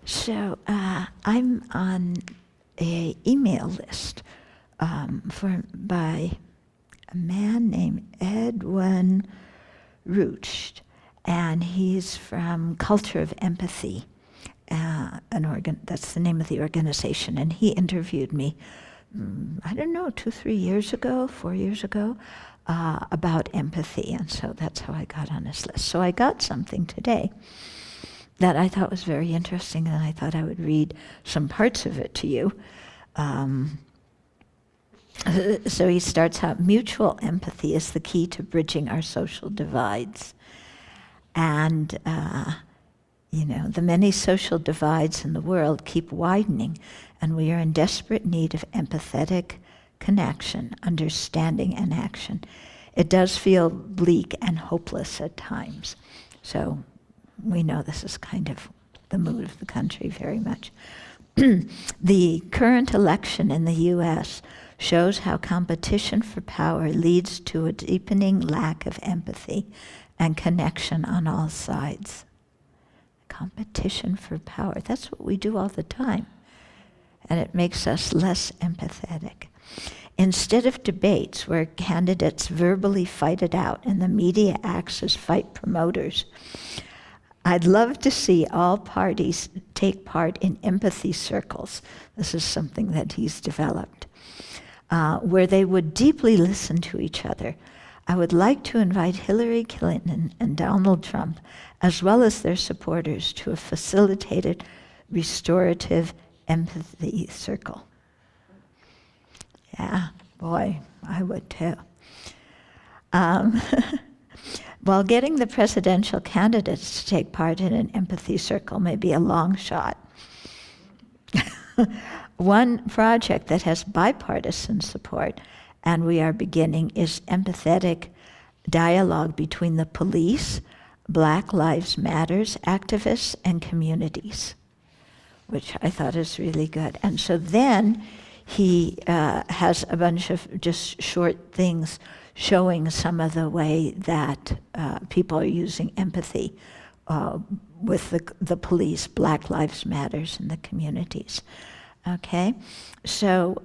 I'm on a email list by a man named Edwin Rutsch, and he's from Culture of Empathy, that's the name of the organization, and he interviewed me, I don't know, 4 years ago, about empathy, and so that's how I got on his list. So I got something today that I thought was very interesting, and I thought I would read some parts of it to you. So he starts out, mutual empathy is the key to bridging our social divides. And, the many social divides in the world keep widening, and we are in desperate need of empathetic connection, understanding, and action. It does feel bleak and hopeless at times. So we know this is kind of the mood of the country very much. The current election in the U.S. shows how competition for power leads to a deepening lack of empathy and connection on all sides. Competition for power, that's what we do all the time. And it makes us less empathetic. Instead of debates where candidates verbally fight it out and the media acts as fight promoters, I'd love to see all parties take part in empathy circles. This is something that he's developed, where they would deeply listen to each other. I would like to invite Hillary Clinton and Donald Trump, as well as their supporters, to a facilitated restorative empathy circle. Yeah, boy, I would too. While getting the presidential candidates to take part in an empathy circle may be a long shot, one project that has bipartisan support, and we are beginning, is empathetic dialogue between the police, Black Lives Matters activists, and communities, which I thought is really good. And so then he has a bunch of just short things showing some of the way that people are using empathy with the police, Black Lives Matters, and the communities. Okay, so,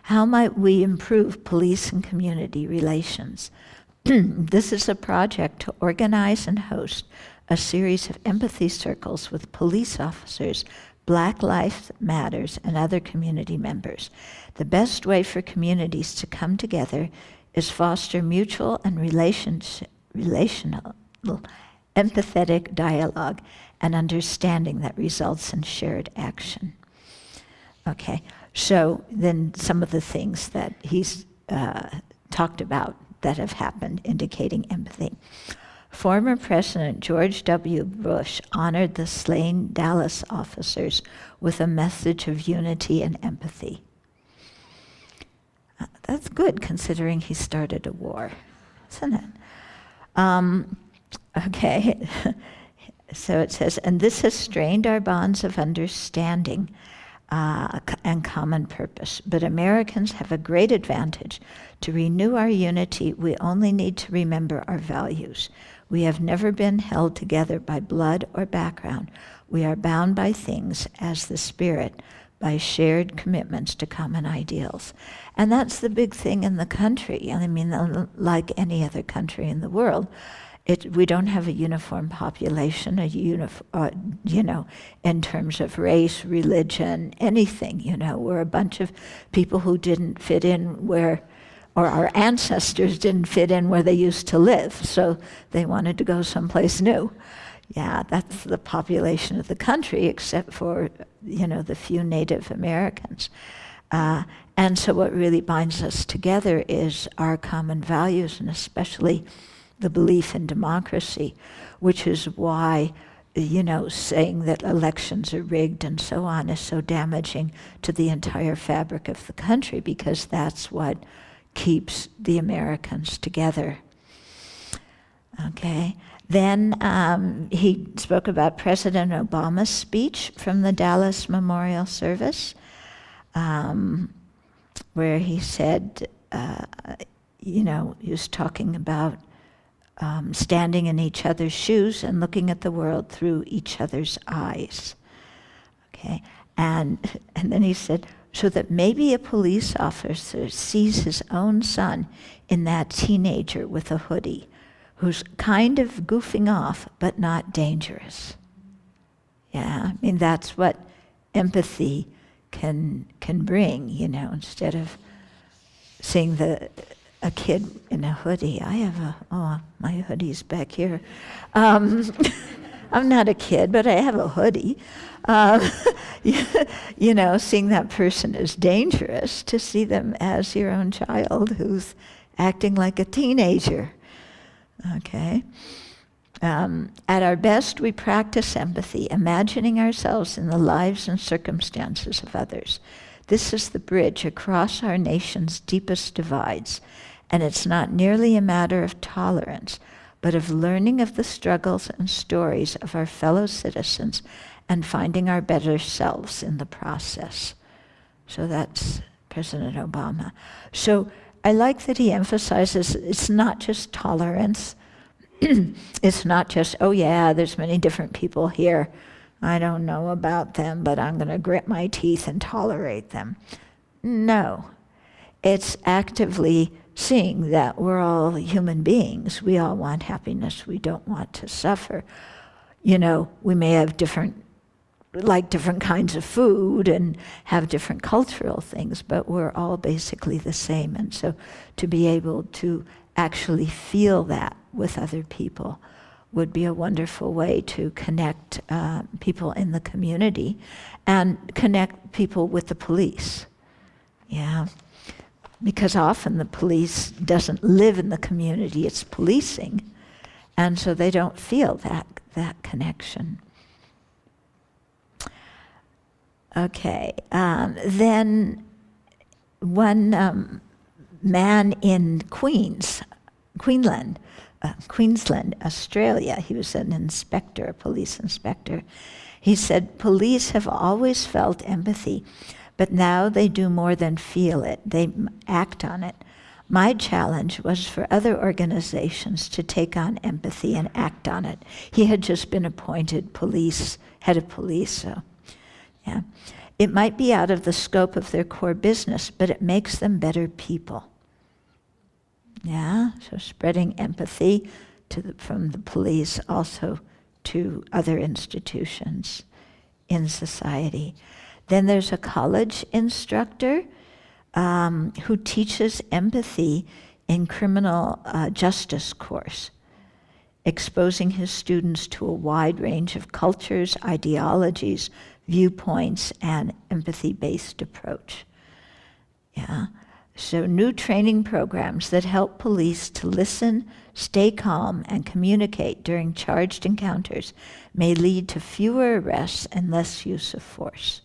how might we improve police and community relations? This is a project to organize and host a series of empathy circles with police officers, Black Lives Matters, and other community members. The best way for communities to come together is foster mutual and relational, empathetic dialogue and understanding that results in shared action. Okay, so then some of the things that he's talked about that have happened indicating empathy. Former President George W. Bush honored the slain Dallas officers with a message of unity and empathy. That's good, considering he started a war, isn't it? Okay, so it says, and this has strained our bonds of understanding and common purpose. But Americans have a great advantage. To renew our unity, we only need to remember our values. We have never been held together by blood or background. We are bound by things as the Spirit, by shared commitments to common ideals. And that's the big thing in the country. I mean, like any other country in the world, we don't have a uniform population, in terms of race, religion, anything, We're a bunch of people who didn't fit in where, or our ancestors didn't fit in where they used to live, so they wanted to go someplace new. Yeah, that's the population of the country, except for, the few Native Americans. And so what really binds us together is our common values, and especially the belief in democracy, which is why, saying that elections are rigged and so on is so damaging to the entire fabric of the country, because that's what keeps the Americans together. Okay. Then he spoke about President Obama's speech from the Dallas Memorial Service, where he said, he was talking about standing in each other's shoes and looking at the world through each other's eyes. Okay, and then he said, so that maybe a police officer sees his own son in that teenager with a hoodie, who's kind of goofing off, but not dangerous. Yeah, I mean, that's what empathy can bring, instead of seeing a kid in a hoodie. My hoodie's back here. I'm not a kid, but I have a hoodie. Seeing that person as dangerous, to see them as your own child who's acting like a teenager. Okay? At our best, we practice empathy, imagining ourselves in the lives and circumstances of others. This is the bridge across our nation's deepest divides, and it's not merely a matter of tolerance, but of learning of the struggles and stories of our fellow citizens and finding our better selves in the process. So that's President Obama. So I like that he emphasizes it's not just tolerance. It's not just, oh yeah, there's many different people here. I don't know about them, but I'm going to grit my teeth and tolerate them. No. It's actively seeing that we're all human beings. We all want happiness. We don't want to suffer. We may have different kinds of food and have different cultural things, but we're all basically the same. And so to be able to actually feel that with other people would be a wonderful way to connect people in the community and connect people with the police. Yeah. Because often the police doesn't live in the community, it's policing. And so they don't feel that connection. Okay, then one man in Queensland, Australia, he was an inspector, a police inspector. He said, police have always felt empathy, but now they do more than feel it, they act on it. My challenge was for other organizations to take on empathy and act on it. He had just been appointed head of police, so yeah. It might be out of the scope of their core business, but it makes them better people. Yeah, so spreading empathy from the police also to other institutions in society. Then there's a college instructor who teaches empathy in criminal justice course, exposing his students to a wide range of cultures, ideologies, viewpoints, and empathy-based approach. Yeah. So new training programs that help police to listen, stay calm, and communicate during charged encounters may lead to fewer arrests and less use of force.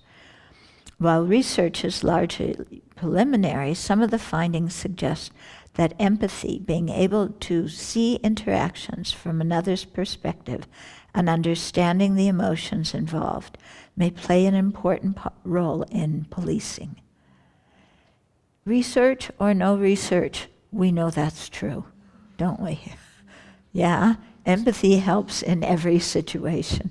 While research is largely preliminary, some of the findings suggest that empathy, being able to see interactions from another's perspective and understanding the emotions involved, may play an important role in policing. Research or no research, we know that's true, don't we? Yeah, empathy helps in every situation.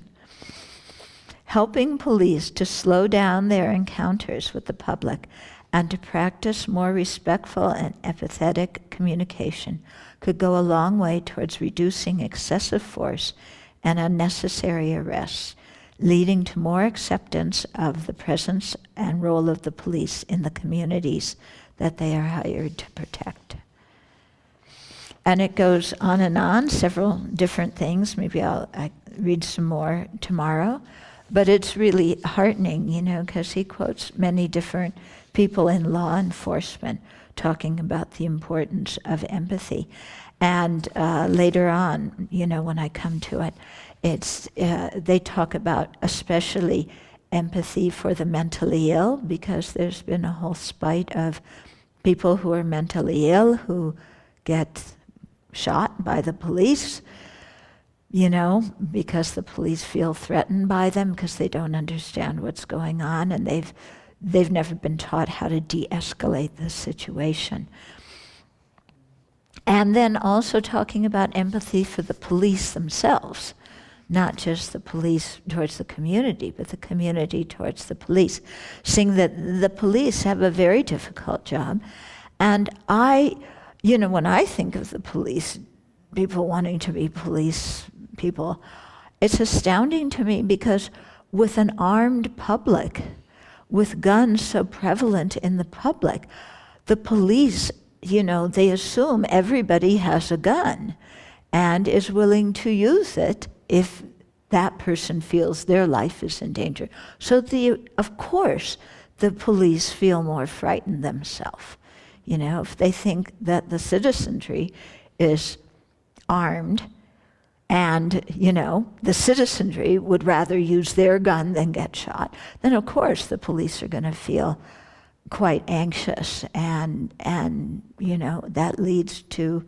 Helping police to slow down their encounters with the public and to practice more respectful and empathetic communication could go a long way towards reducing excessive force and unnecessary arrests, leading to more acceptance of the presence and role of the police in the communities that they are hired to protect. And it goes on, several different things. Maybe I'll read some more tomorrow. But it's really heartening, because he quotes many different people in law enforcement talking about the importance of empathy. And later on, when I come to it, they talk about especially empathy for the mentally ill, because there's been a whole spate of people who are mentally ill who get shot by the police, because the police feel threatened by them because they don't understand what's going on, and they've never been taught how to de-escalate the situation. And And then also talking about empathy for the police themselves, not just the police towards the community, but the community towards the police, seeing that the police have a very difficult job. And when I think of the police, people wanting to be police people, it's astounding to me because with an armed public, with guns so prevalent in the public, the police, they assume everybody has a gun and is willing to use it if that person feels their life is in danger. So of course, the police feel more frightened themselves. If they think that the citizenry is armed and, the citizenry would rather use their gun than get shot, then of course the police are going to feel quite anxious, and that leads to,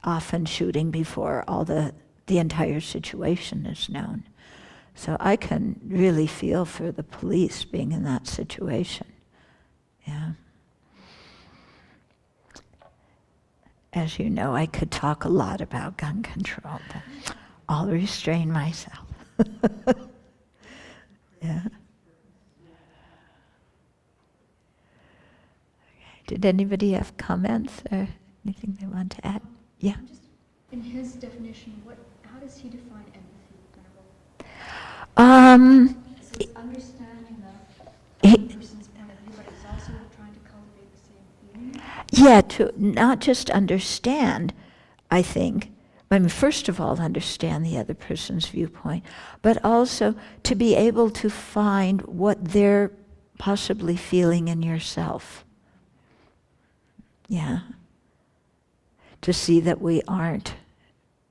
often shooting before all the entire situation is known. So I can really feel for the police being in that situation. Yeah. As you know, I could talk a lot about gun control, but I'll restrain myself. Yeah. Did anybody have comments or anything they want to add? Yeah. Just in his definition, how does he define empathy? Is it understanding the other person's point of view, but it's also trying to cultivate the same feeling? Yeah, to not just understand, I think. First of all, understand the other person's viewpoint, but also to be able to find what they're possibly feeling in yourself. Yeah. To see that we aren't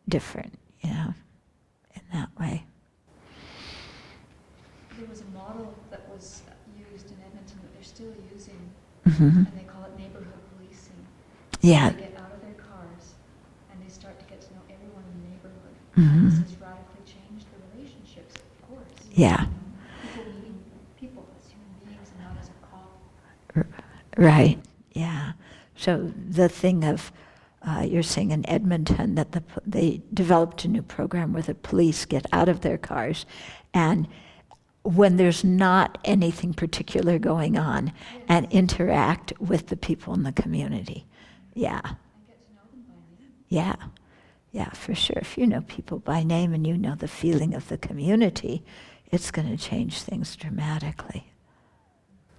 different, in that way. There was a model that was used in Edmonton that they're still using, Mm-hmm. and they call it neighborhood policing. Yeah. They get out of their cars and they start to get to know everyone in the neighborhood. Mm-hmm. This has radically changed the relationships, of course. Yeah. People meeting people as human beings and not as a cop. Right, yeah. So the thing of, you're saying in Edmonton that they developed a new program where the police get out of their cars, and when there's not anything particular going on, yes, and interact with the people in the community. Yeah. And get to know them by name. Yeah. Yeah, for sure. If you know people by name and you know the feeling of the community, it's going to change things dramatically.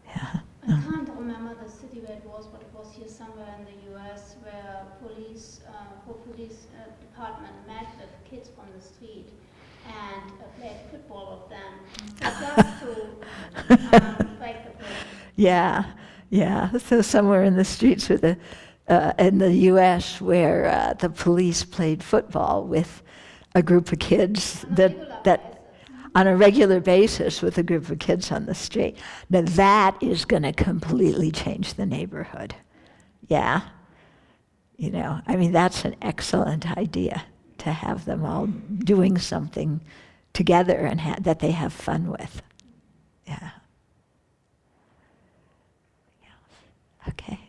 Yeah. I can't remember the city where it was, but it was here somewhere in the U.S. where police department met with kids from the street and played football with them, just to break the pace. Yeah, yeah. So somewhere in the streets with in the U.S. where the police played football with a group of kids on a regular basis with a group of kids on the street. Now that is going to completely change the neighborhood. Yeah. That's an excellent idea, to have them all doing something together and that they have fun with. Yeah. Okay.